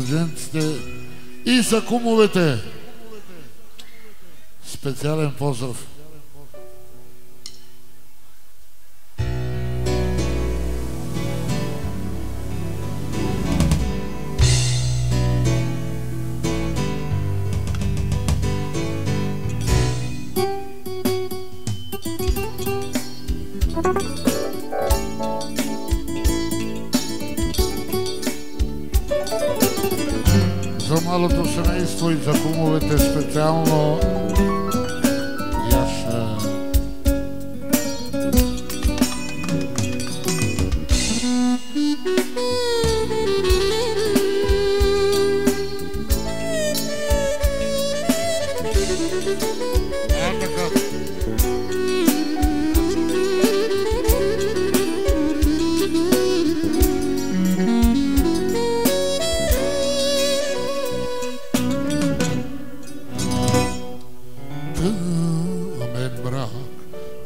Женците и за кумовете. Специален поздрав. За малото семейство и за кумовете специално Яша.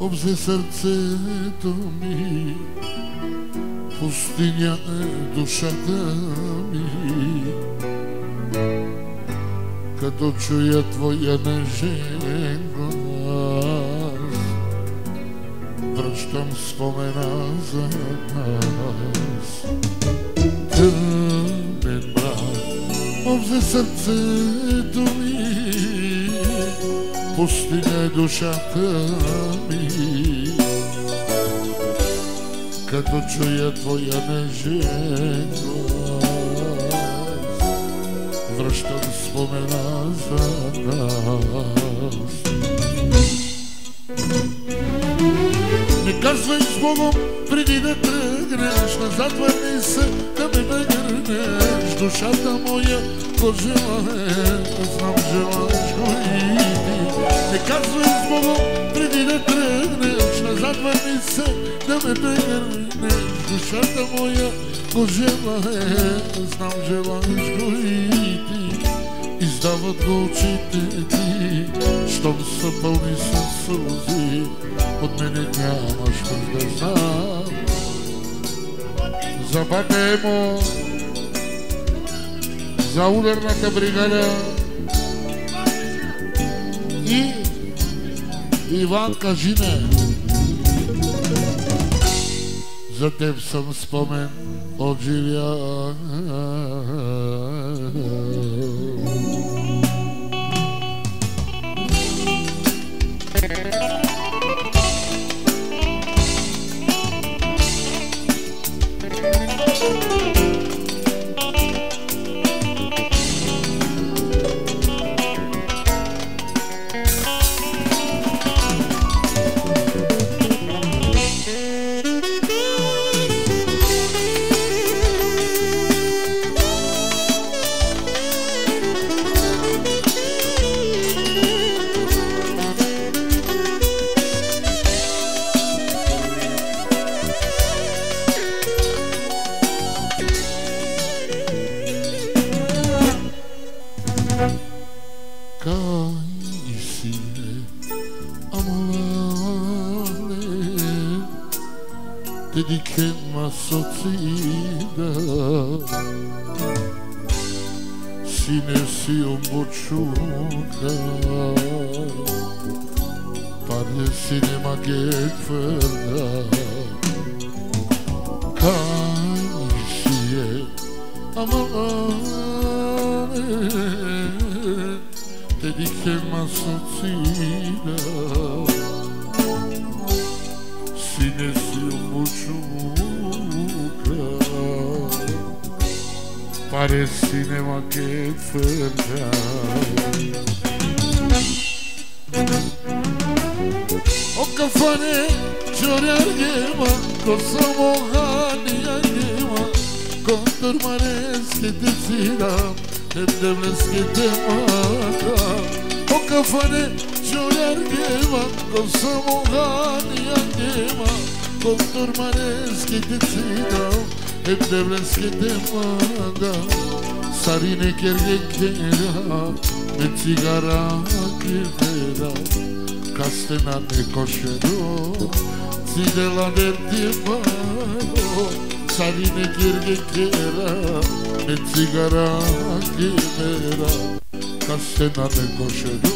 Обзе сърцето ми, пустиня е душата ми, като чуя твоя нежен глас, връщам спомена за нас. Тъмен мрак обзе сърцето ми, пустиня е душата ми, като чуя твоя нежен глас, връщам спомена за нас. Не казвай с Богом преди да тръгнеш, назад върни се да ме прегърнеш. Душата моя го желае, знам желаеш го и ти. Не казвай с Богом преди да тръгнеш, назад върни се да ме прегърнеш. Душата моя го желае, знам желаеш го и ти. Издават го очите ти, щом са пълни със сълзи, от мене нямаш как да знам. За Батемо, за ударната бригада и Иван Кажине. За теб съм спомен от живя. Dedichemma sozzida Sine si un bocciuca Pare cinema che ferda Cai si è amare Dedichemma sozzida Sine si un bocciuca Pare cinema che ferda O kafane çorar gema Kosamo hani gema Kontur mares que te sira Hep devles que te mata O kafane çorar gema Kosamo hani gema Kontur mares que te sira Hep devles que te mata Sarine kergekera Ne cigara kivera Castena ne coșero Ți de la vertimano Sarine kergekera не цигара генера, касена не кошедо.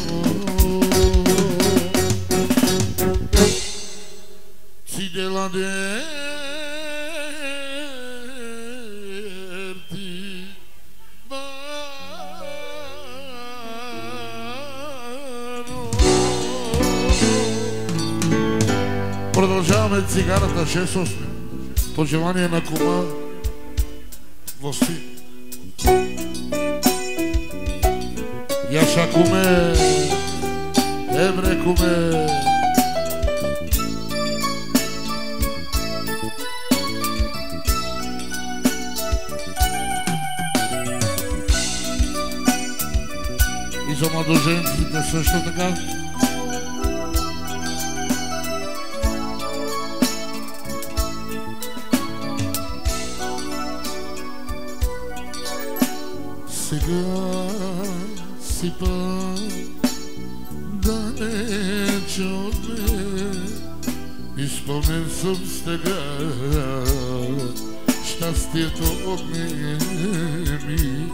Цидела дерти баро. Продължаваме цигарата 6-8 по желание на кума Воси. Яша куме, ебре куме. И за младоженците също така. Сега си пак далеч от мен, изпълнен съм с тега, щастието отнеми.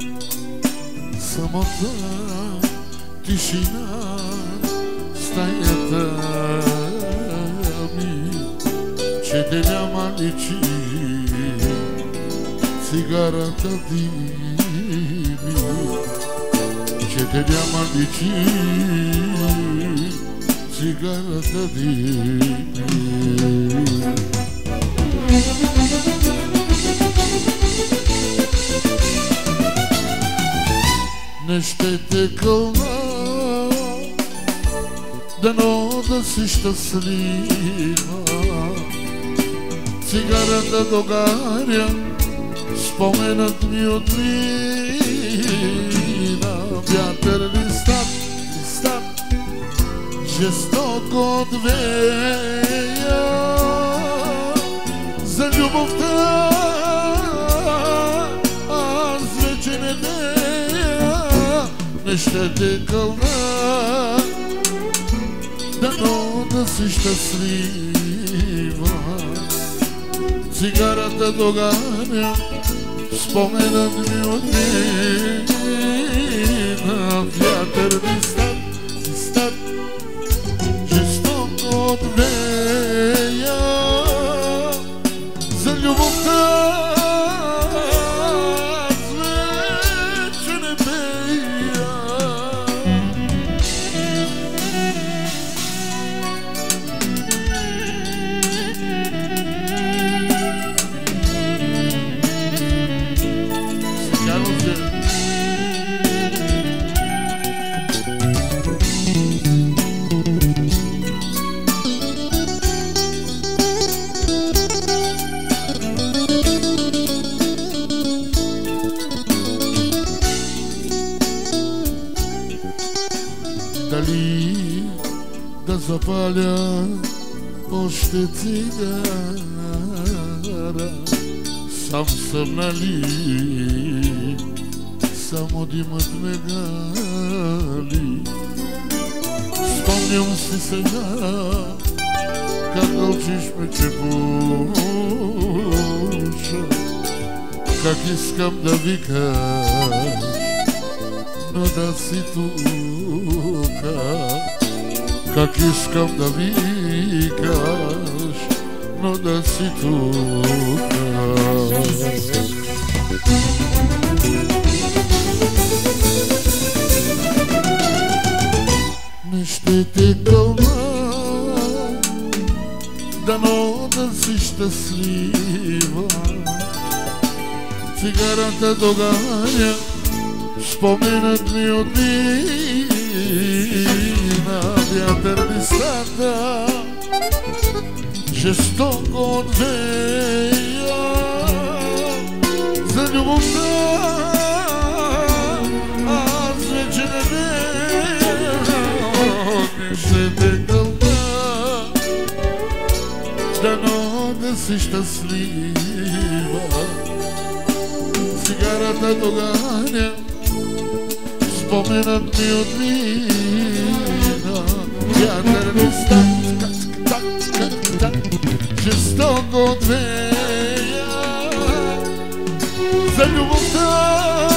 Самота тишина стаята ми, че те няма личи цигарата дими, че те няма личи цигарата дими. Не ще те кълна, дано да си щастлива. Цигарата догаря, споменът ми отмина. Вятър листат, жестоко отвея за любовта. Аз вече не не ще те кълна, дано да си щастлива. Цигарата доганя, споменът ми отмина. Вятър листат, жестоко отвея за любовта. Дали да запаля още цигара, сам съм нали, само димът ме гали. Спомням си сега, как мълчиш ме, че пуша, как искам да викаш, но да си тука. Как искам да викаш, но да си тука. Не ще те кълна, дано да си щастлива. Цигарата доганя, споменът ми отмина. Вятър листата, жестоко отвея за любовта. Аз вече не ще те кълна, дано да си щастлива. Цигарата доганя, споменът ми отмина. Вятър листат, жестоко отвея за любовта